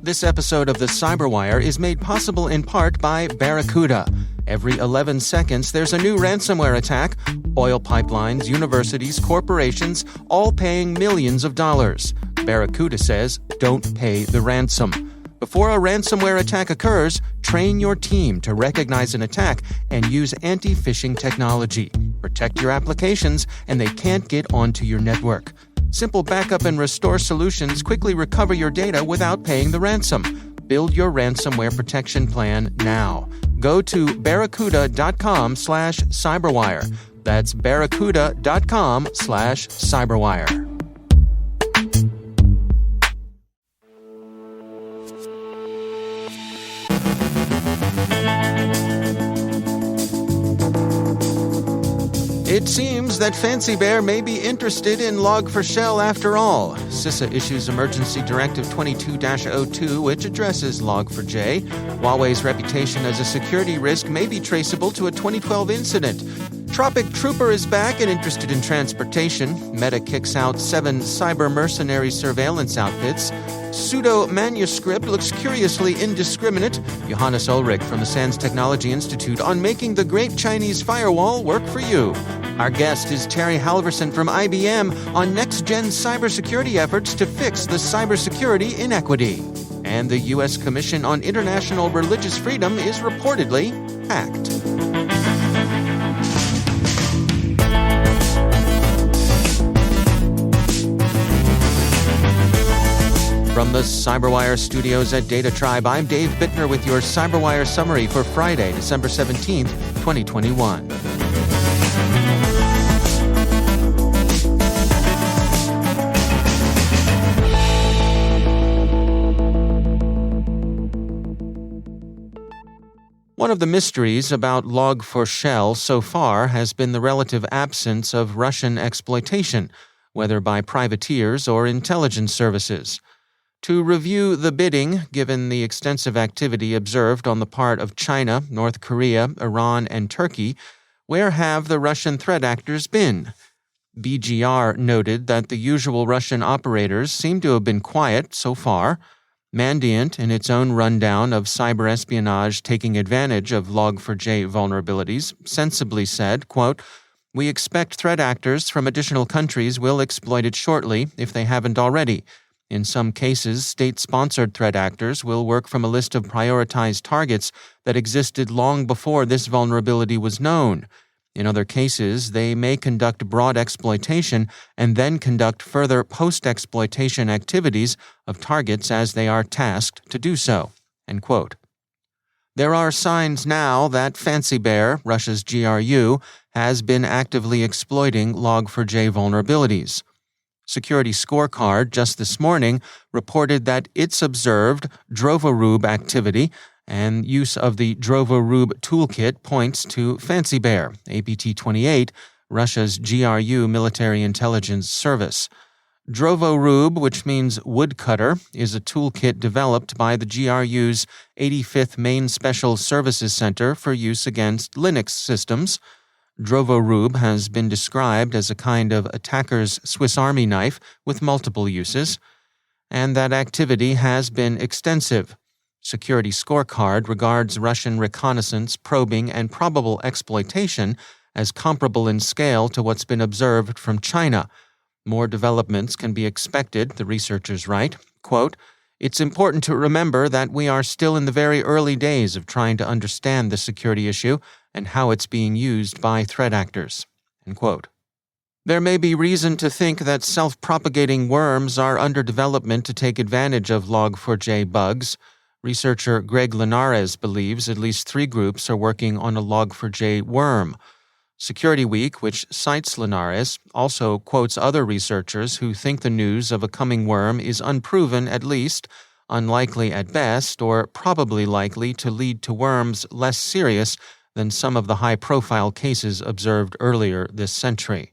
This episode of the CyberWire is made possible in part by Barracuda. Every 11 seconds, there's a new ransomware attack. Oil pipelines, universities, corporations, all paying millions of dollars. Barracuda says, don't pay the ransom. Before a ransomware attack occurs, train your team to recognize an attack and use anti-phishing technology. Protect your applications, and they can't get onto your network. Simple backup and restore solutions quickly recover your data without paying the ransom. Build your ransomware protection plan now. Go to barracuda.com/cyberwire. That's barracuda.com/cyberwire. It seems that Fancy Bear may be interested in Log4Shell after all. CISA issues Emergency Directive 22-02, which addresses Log4j. Huawei's reputation as a security risk may be traceable to a 2012 incident. Tropic Trooper is back and interested in transportation. Meta kicks out 7 cyber mercenary surveillance outfits. PseudoManusrypt looks curiously indiscriminate. Johannes Ullrich from the Sands Technology Institute on making the great Chinese firewall work for you. Our guest is Terry Halvorsen from IBM on next-gen cybersecurity efforts to fix the cybersecurity inequity. And the U.S. Commission on International Religious Freedom is reportedly hacked. From the CyberWire studios at Data Tribe, I'm Dave Bittner with your CyberWire summary for Friday, December 17th, 2021. One of the mysteries about Log4Shell so far has been the relative absence of Russian exploitation, whether by privateers or intelligence services. To review the bidding, given the extensive activity observed on the part of China, North Korea, Iran, and Turkey, where have the Russian threat actors been? BGR noted that the usual Russian operators seem to have been quiet so far. Mandiant, in its own rundown of cyber espionage taking advantage of Log4j vulnerabilities, sensibly said, quote, "We expect threat actors from additional countries will exploit it shortly if they haven't already. In some cases, state-sponsored threat actors will work from a list of prioritized targets that existed long before this vulnerability was known. In other cases, they may conduct broad exploitation and then conduct further post-exploitation activities of targets as they are tasked to do so." End quote. There are signs now that Fancy Bear, Russia's GRU, has been actively exploiting Log4j vulnerabilities. Security Scorecard just this morning reported that it's observed Drovorube activity, and use of the Drovorube toolkit points to Fancy Bear, APT-28, Russia's GRU military intelligence service. Drovorube, which means woodcutter, is a toolkit developed by the GRU's 85th Main Special Services Center for use against Linux systems. Drovorube has been described as a kind of attacker's Swiss Army knife with multiple uses, and that activity has been extensive. Security Scorecard regards Russian reconnaissance, probing, and probable exploitation as comparable in scale to what's been observed from China. More developments can be expected, the researchers write. Quote, "It's important to remember that we are still in the very early days of trying to understand the security issue and how it's being used by threat actors." End quote. There may be reason to think that self-propagating worms are under development to take advantage of Log4j bugs. Researcher Greg Linares believes at least 3 groups are working on a Log4j worm. Security Week, which cites Linares, also quotes other researchers who think the news of a coming worm is unproven at least, unlikely at best, or probably likely to lead to worms less serious than some of the high-profile cases observed earlier this century.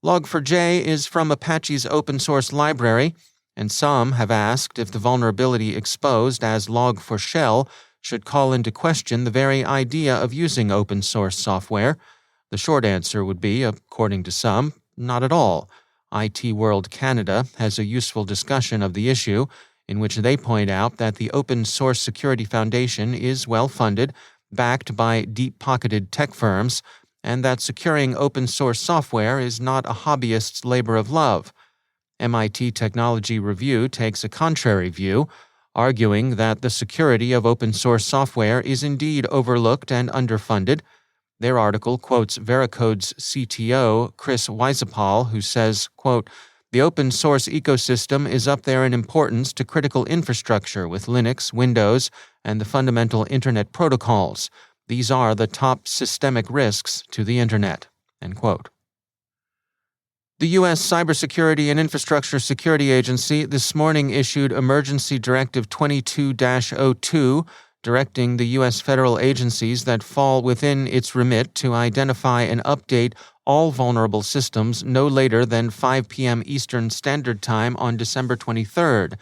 Log4j is from Apache's open-source library, and some have asked if the vulnerability exposed as Log4Shell should call into question the very idea of using open-source software. The short answer would be, according to some, not at all. IT World Canada has a useful discussion of the issue. in which they point out that the Open Source Security Foundation is well-funded, backed by deep-pocketed tech firms, and that securing open-source software is not a hobbyist's labor of love. MIT Technology Review takes a contrary view, arguing that the security of open-source software is indeed overlooked and underfunded. Their article quotes Vericode's CTO, Chris Weisapal, who says, quote, "The open-source ecosystem is up there in importance to critical infrastructure with Linux, Windows, and the fundamental Internet protocols. These are the top systemic risks to the Internet." End quote. The U.S. Cybersecurity and Infrastructure Security Agency this morning issued Emergency Directive 22-02, directing the U.S. federal agencies that fall within its remit to identify and update all vulnerable systems no later than 5 p.m. Eastern Standard Time on December 23rd.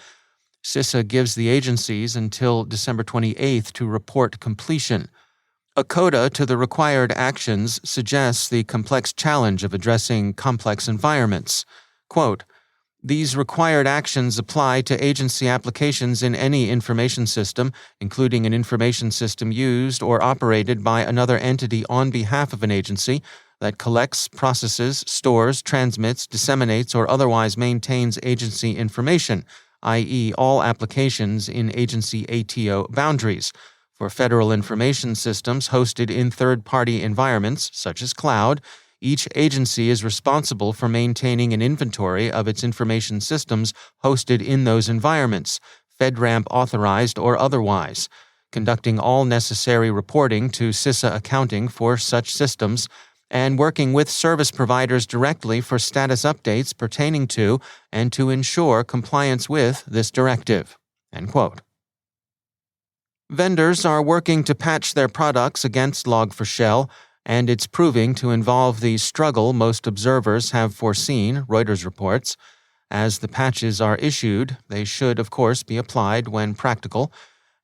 CISA gives the agencies until December 28th to report completion. A coda to the required actions suggests the complex challenge of addressing complex environments. Quote, "These required actions apply to agency applications in any information system, including an information system used or operated by another entity on behalf of an agency that collects, processes, stores, transmits, disseminates, or otherwise maintains agency information, i.e., all applications in agency ATO boundaries. For federal information systems hosted in third-party environments, such as cloud, each agency is responsible for maintaining an inventory of its information systems hosted in those environments, FedRAMP authorized or otherwise, conducting all necessary reporting to CISA accounting for such systems, and working with service providers directly for status updates pertaining to and to ensure compliance with this directive." End quote. Vendors are working to patch their products against Log4j, and it's proving to involve the struggle most observers have foreseen, Reuters reports. As the patches are issued, they should, of course, be applied when practical,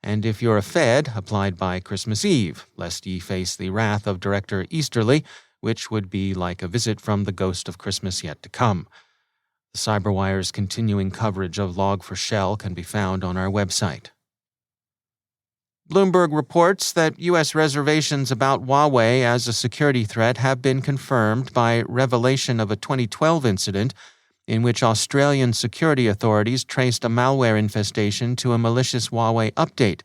and if you're a Fed, applied by Christmas Eve, lest ye face the wrath of Director Easterly, which would be like a visit from the ghost of Christmas yet to come. The CyberWire's continuing coverage of Log4j can be found on our website. Bloomberg reports that U.S. reservations about Huawei as a security threat have been confirmed by revelation of a 2012 incident in which Australian security authorities traced a malware infestation to a malicious Huawei update.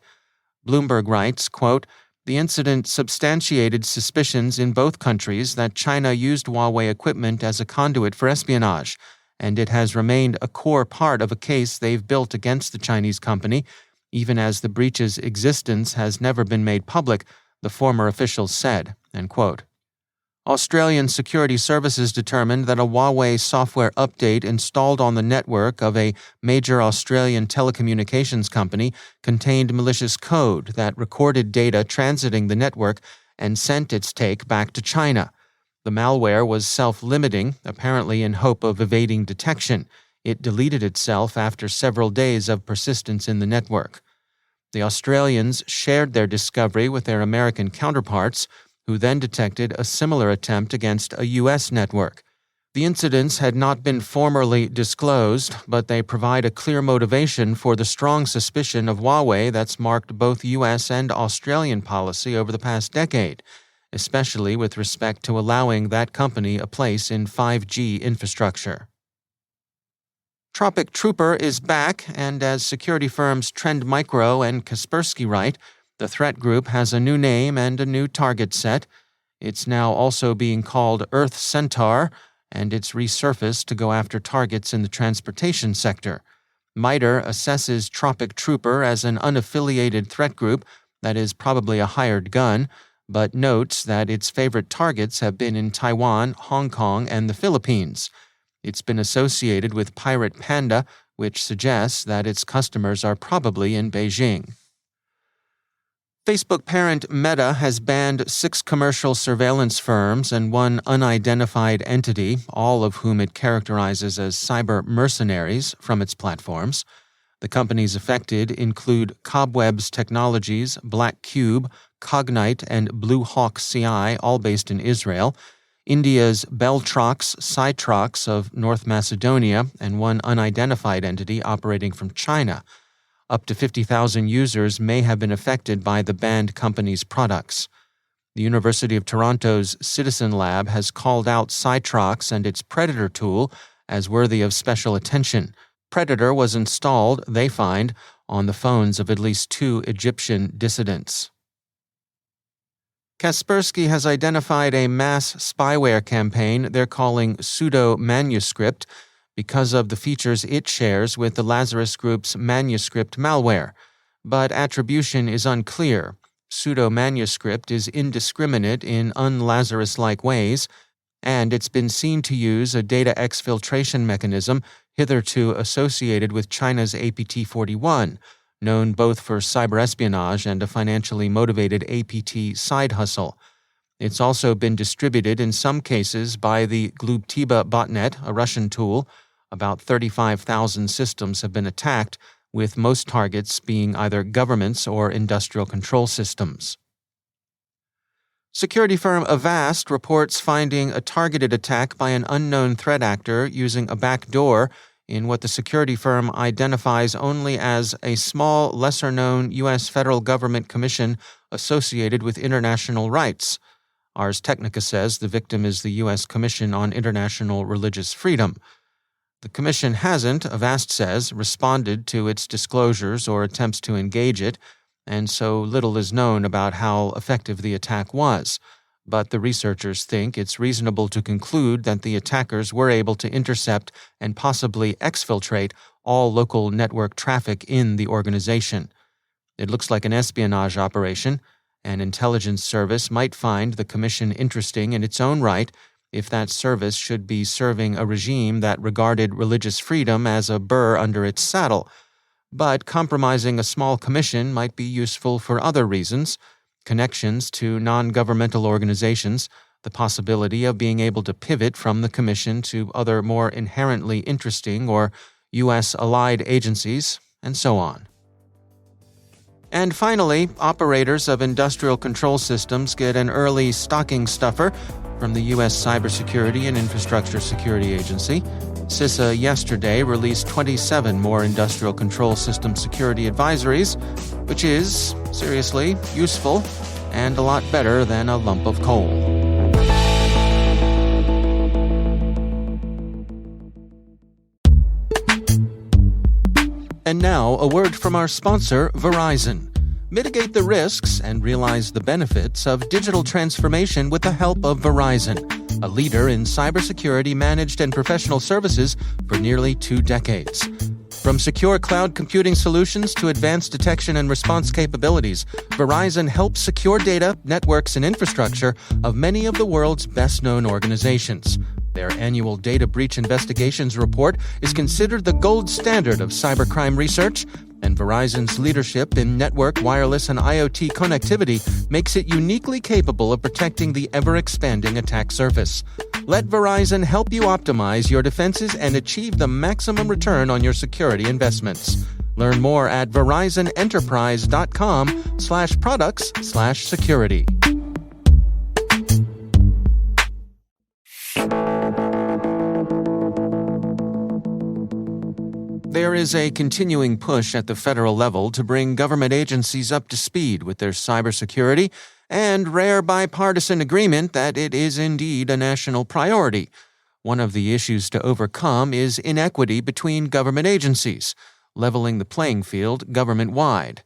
Bloomberg writes, quote, "The incident substantiated suspicions in both countries that China used Huawei equipment as a conduit for espionage, and it has remained a core part of a case they've built against the Chinese company, even as the breach's existence has never been made public," the former officials said, end quote. Australian security services determined that a Huawei software update installed on the network of a major Australian telecommunications company contained malicious code that recorded data transiting the network and sent its take back to China. The malware was self-limiting, apparently in hope of evading detection. It deleted itself after several days of persistence in the network. The Australians shared their discovery with their American counterparts, who then detected a similar attempt against a U.S. network. The incidents had not been formally disclosed, but they provide a clear motivation for the strong suspicion of Huawei that's marked both U.S. and Australian policy over the past decade, especially with respect to allowing that company a place in 5G infrastructure. Tropic Trooper is back, and as security firms Trend Micro and Kaspersky write, the threat group has a new name and a new target set. It's now also being called Earth Centaur, and it's resurfaced to go after targets in the transportation sector. MITRE assesses Tropic Trooper as an unaffiliated threat group that is probably a hired gun, but notes that its favorite targets have been in Taiwan, Hong Kong, and the Philippines. It's been associated with Pirate Panda, which suggests that its customers are probably in Beijing. Facebook parent Meta has banned 6 commercial surveillance firms and 1 unidentified entity, all of whom it characterizes as cyber mercenaries, from its platforms. The companies affected include Cobwebs Technologies, Black Cube, Cognite, and Blue Hawk CI, all based in Israel, India's Beltrox, Cytrox of North Macedonia, and 1 unidentified entity operating from China. Up to 50,000 users may have been affected by the banned company's products. The University of Toronto's Citizen Lab has called out Cytrox and its Predator tool as worthy of special attention. Predator was installed, they find, on the phones of at least 2 Egyptian dissidents. Kaspersky has identified a mass spyware campaign they're calling PseudoManusrypt because of the features it shares with the Lazarus Group's manuscript malware, but attribution is unclear. PseudoManusrypt is indiscriminate in un-Lazarus-like ways, and it's been seen to use a data exfiltration mechanism hitherto associated with China's APT-41, known both for cyberespionage and a financially motivated APT side hustle. It's also been distributed in some cases by the Glubtiba botnet, a Russian tool. About 35,000 systems have been attacked, with most targets being either governments or industrial control systems. Security firm Avast reports finding a targeted attack by an unknown threat actor using a backdoor in what the security firm identifies only as a small, lesser-known U.S. federal government commission associated with international rights. Ars Technica says the victim is the U.S. Commission on International Religious Freedom. The commission hasn't, Avast says, responded to its disclosures or attempts to engage it, and so little is known about how effective the attack was. But the researchers think it's reasonable to conclude that the attackers were able to intercept and possibly exfiltrate all local network traffic in the organization. It looks like an espionage operation. An intelligence service might find the commission interesting in its own right if that service should be serving a regime that regarded religious freedom as a burr under its saddle. But compromising a small commission might be useful for other reasons: connections to non-governmental organizations, the possibility of being able to pivot from the commission to other more inherently interesting or U.S.-allied agencies, and so on. And finally, operators of industrial control systems get an early stocking stuffer from the U.S. Cybersecurity and Infrastructure Security Agency. CISA yesterday released 27 more industrial control system security advisories, which is, seriously, useful and a lot better than a lump of coal. And now, a word from our sponsor, Verizon. Mitigate the risks and realize the benefits of digital transformation with the help of Verizon, a leader in cybersecurity managed and professional services for nearly 2 decades. From secure cloud computing solutions to advanced detection and response capabilities, Verizon helps secure data, networks, and infrastructure of many of the world's best-known organizations. Their annual data breach investigations report is considered the gold standard of cybercrime research, and Verizon's leadership in network, wireless, and IoT connectivity makes it uniquely capable of protecting the ever-expanding attack surface. Let Verizon help you optimize your defenses and achieve the maximum return on your security investments. Learn more at VerizonEnterprise.com/products/security. There is a continuing push at the federal level to bring government agencies up to speed with their cybersecurity, and rare bipartisan agreement that it is indeed a national priority. One of the issues to overcome is inequity between government agencies, leveling the playing field government-wide.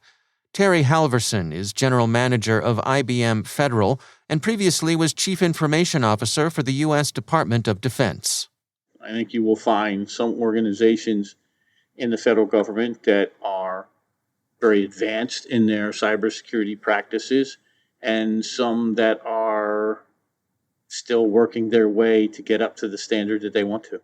Terry Halvorsen is General Manager of IBM Federal and previously was Chief Information Officer for the U.S. Department of Defense. I think you will find some organizations in the federal government that are very advanced in their cybersecurity practices, and some that are still working their way to get up to the standard that they want to.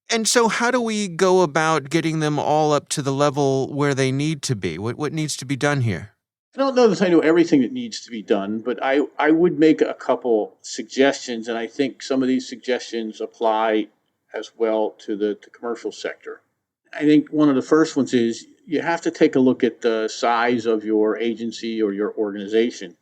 And so how do we go about getting them all up to the level where they need to be? What needs to be done here? I don't know that I know everything that needs to be done, but I would make a couple suggestions, and I think some of these suggestions apply as well to the commercial sector. I think one of the first ones is you have to take a look at the size of your agency or your organization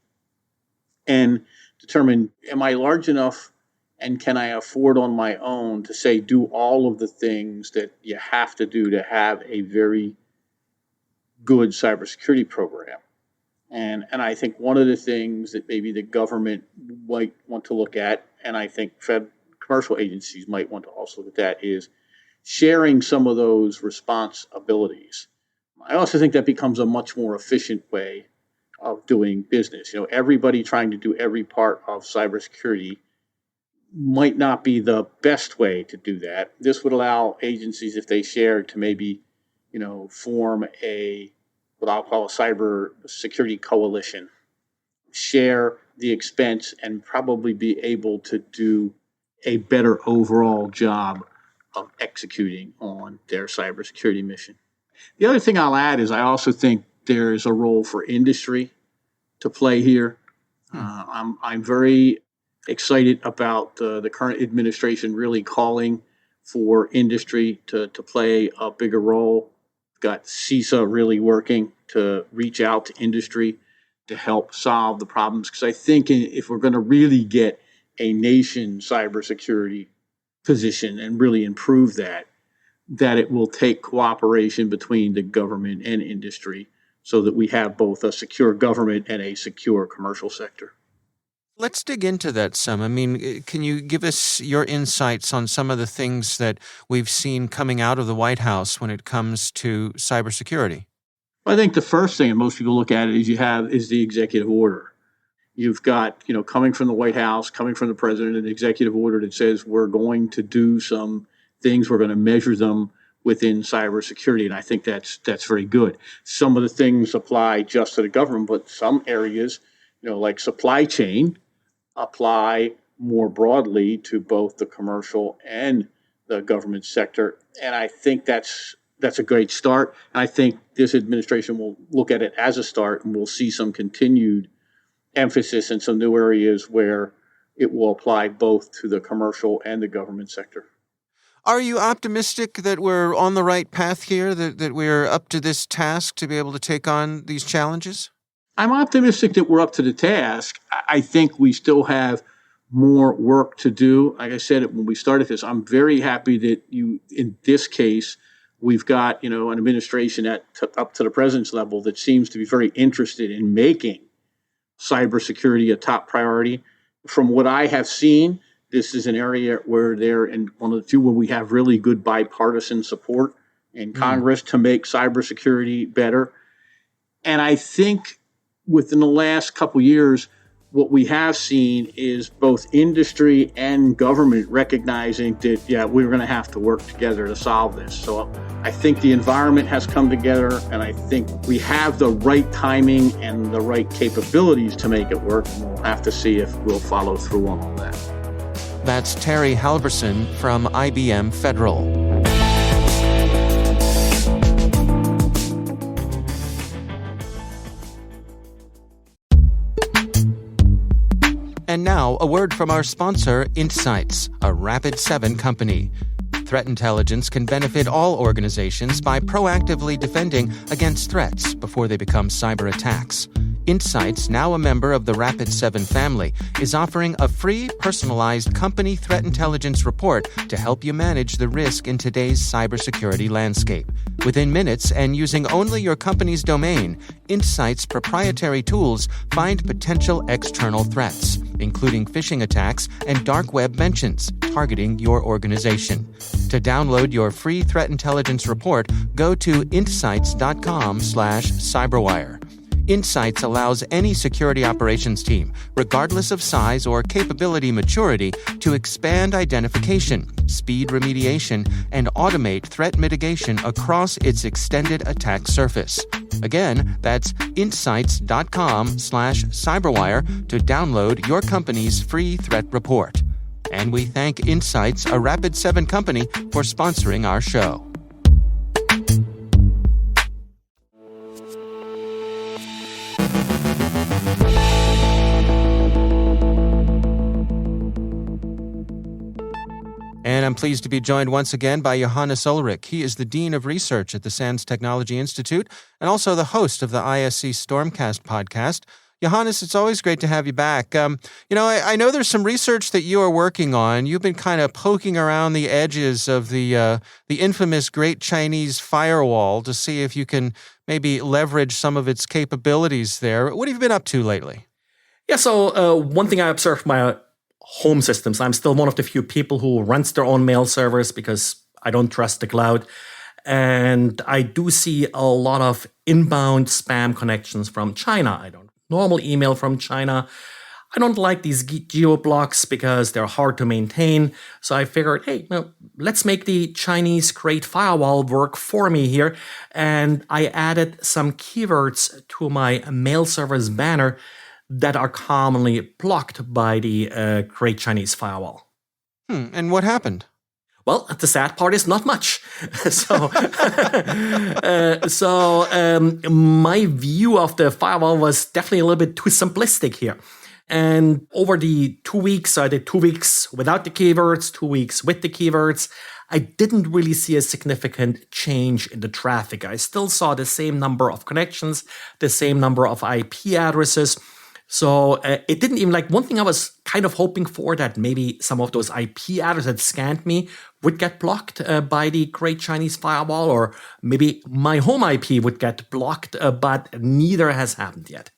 and determine, am I large enough and can I afford on my own to say do all of the things that you have to do to have a very good cybersecurity program. And I think one of the things that maybe the government might want to look at, and I think commercial agencies might want to also look at that, is sharing some of those responsibilities. I also think that becomes a much more efficient way of doing business. Everybody trying to do every part of cybersecurity might not be the best way to do that. This would allow agencies, if they shared, to maybe, form what I'll call a cyber security coalition, share the expense, and probably be able to do a better overall job of executing on their cybersecurity mission. The other thing I'll add is I also think there is a role for industry to play here. I'm very excited about the current administration really calling for industry to play a bigger role. Got CISA really working to reach out to industry to help solve the problems. Because I think if we're going to really get a nation cybersecurity position and really improve that it will take cooperation between the government and industry so that we have both a secure government and a secure commercial sector. Let's dig into that some. Can you give us your insights on some of the things that we've seen coming out of the White House when it comes to cybersecurity? I think the first thing, and most people look at it, is the executive order. You've got, coming from the White House, coming from the president, an executive order that says we're going to do some things, we're going to measure them within cybersecurity, and I think that's very good. Some of the things apply just to the government, but some areas, like supply chain, apply more broadly to both the commercial and the government sector. And I think that's a great start. And I think this administration will look at it as a start, and we'll see some continued emphasis in some new areas where it will apply both to the commercial and the government sector. Are you optimistic that we're on the right path here, that we're up to this task to be able to take on these challenges? I'm optimistic that we're up to the task. I think we still have more work to do. Like I said, when we started this, I'm very happy that in this case, we've got, an administration up to the president's level that seems to be very interested in making cybersecurity a top priority. From what I have seen, this is an area where they're in one of the few where we have really good bipartisan support in Congress to make cybersecurity better. And I think within the last couple of years, what we have seen is both industry and government recognizing that, we're going to have to work together to solve this. So I think the environment has come together, and I think we have the right timing and the right capabilities to make it work. And we'll have to see if we'll follow through on all that. That's Terry Halvorsen from IBM Federal. And now, a word from our sponsor, Insights, a Rapid7 company. Threat intelligence can benefit all organizations by proactively defending against threats before they become cyber attacks. Insights, now a member of the Rapid7 family, is offering a free, personalized company threat intelligence report to help you manage the risk in today's cybersecurity landscape. Within minutes and using only your company's domain, Insights' proprietary tools find potential external threats, including phishing attacks and dark web mentions targeting your organization. To download your free threat intelligence report, go to insights.com/cyberwire. Insights allows any security operations team, regardless of size or capability maturity, to expand identification, speed remediation, and automate threat mitigation across its extended attack surface. Again, that's insights.com/cyberwire to download your company's free threat report. And we thank Insights, a Rapid7 company, for sponsoring our show. And I'm pleased to be joined once again by Johannes Ullrich. He is the Dean of Research at the SANS Technology Institute and also the host of the ISC Stormcast podcast. Johannes, it's always great to have you back. I know there's some research that you are working on. You've been kind of poking around the edges of the infamous Great Chinese Firewall to see if you can maybe leverage some of its capabilities there. What have you been up to lately? Yeah, so one thing I observed my home systems, I'm still one of the few people who runs their own mail servers because I don't trust the cloud. And I do see a lot of inbound spam connections from China. I don't normally email from China. I don't like these geo blocks because they're hard to maintain. So I figured, hey, let's make the Chinese Great Firewall work for me here. And I added some keywords to my mail server's banner that are commonly blocked by the Great Chinese Firewall. And what happened? Well, the sad part is not much. So my view of the firewall was definitely a little bit too simplistic here. And over the 2 weeks, I did 2 weeks without the keywords, 2 weeks with the keywords. I didn't really see a significant change in the traffic. I still saw the same number of connections, the same number of IP addresses. So it didn't even, one thing I was kind of hoping for, that maybe some of those IP addresses that scanned me would get blocked by the Great Chinese Firewall, or maybe my home IP would get blocked, but neither has happened yet.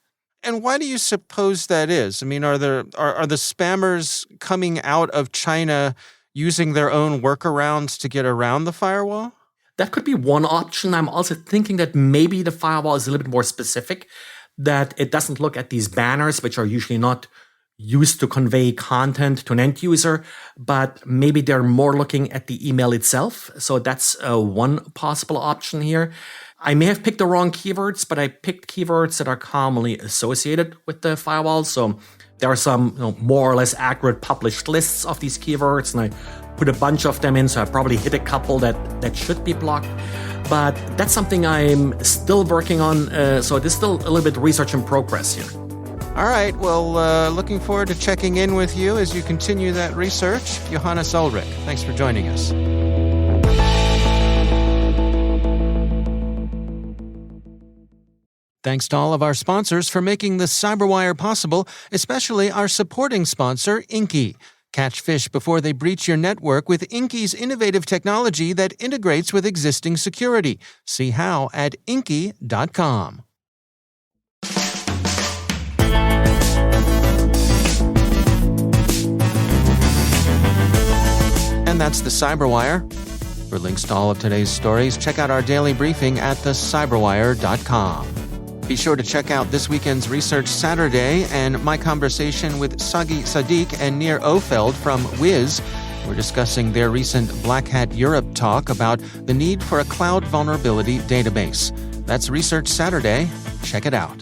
And why do you suppose that is? I mean, are the spammers coming out of China using their own workarounds to get around the firewall? That could be one option. I'm also thinking that maybe the firewall is a little bit more specific, that it doesn't look at these banners, which are usually not used to convey content to an end user, but maybe they're more looking at the email itself. So that's one possible option here. I may have picked the wrong keywords, but I picked keywords that are commonly associated with the firewall. So there are some more or less accurate published lists of these keywords, and I put a bunch of them in, so I probably hit a couple that should be blocked. But that's something I'm still working on, so there's still a little bit of research in progress here. All right, well, looking forward to checking in with you as you continue that research. Johannes Ullrich, thanks for joining us. Thanks to all of our sponsors for making the CyberWire possible, especially our supporting sponsor, Inky. Catch fish before they breach your network with Inky's innovative technology that integrates with existing security. See how at inky.com. And that's the CyberWire. For links to all of today's stories, check out our daily briefing at thecyberwire.com. Be sure to check out this weekend's Research Saturday and my conversation with Sagi Sadiq and Nir Ofeld from Wiz. We're discussing their recent Black Hat Europe talk about the need for a cloud vulnerability database. That's Research Saturday. Check it out.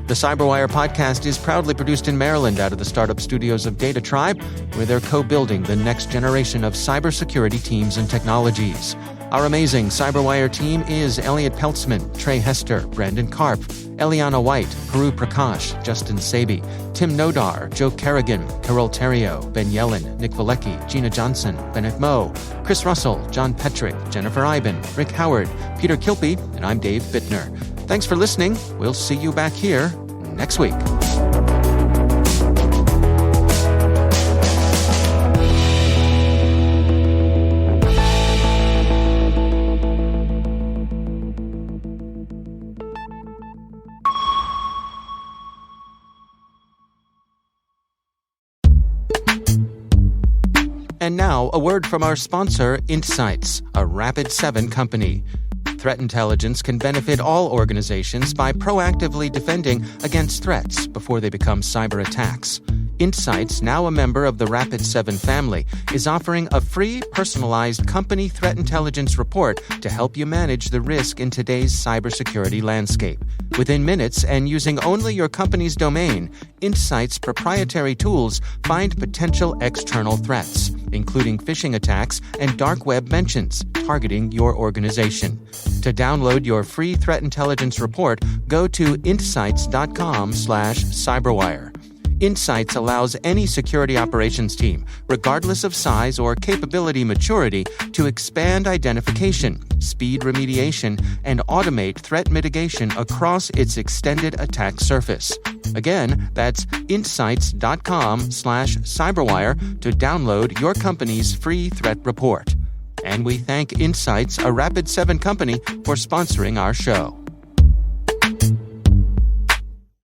The CyberWire podcast is proudly produced in Maryland out of the startup studios of Data Tribe, where they're co-building the next generation of cybersecurity teams and technologies. Our amazing CyberWire team is Elliot Peltzman, Trey Hester, Brandon Karp, Eliana White, Peru Prakash, Justin Sabi, Tim Nodar, Joe Kerrigan, Carol Terrio, Ben Yellen, Nick Valecki, Gina Johnson, Bennett Moe, Chris Russell, John Petrick, Jennifer Iben, Rick Howard, Peter Kilpie, and I'm Dave Bittner. Thanks for listening. We'll see you back here next week. And now, a word from our sponsor, Insights, a Rapid7 company. Threat intelligence can benefit all organizations by proactively defending against threats before they become cyber attacks. Insights, now a member of the Rapid7 family, is offering a free, personalized company threat intelligence report to help you manage the risk in today's cybersecurity landscape. Within minutes and using only your company's domain, Insights' proprietary tools find potential external threats, including phishing attacks and dark web mentions targeting your organization. To download your free threat intelligence report, go to insights.com/cyberwire. Insights allows any security operations team, regardless of size or capability maturity, to expand identification, speed remediation, and automate threat mitigation across its extended attack surface. Again, that's insights.com/cyberwire to download your company's free threat report. And we thank Insights, a Rapid7 company, for sponsoring our show.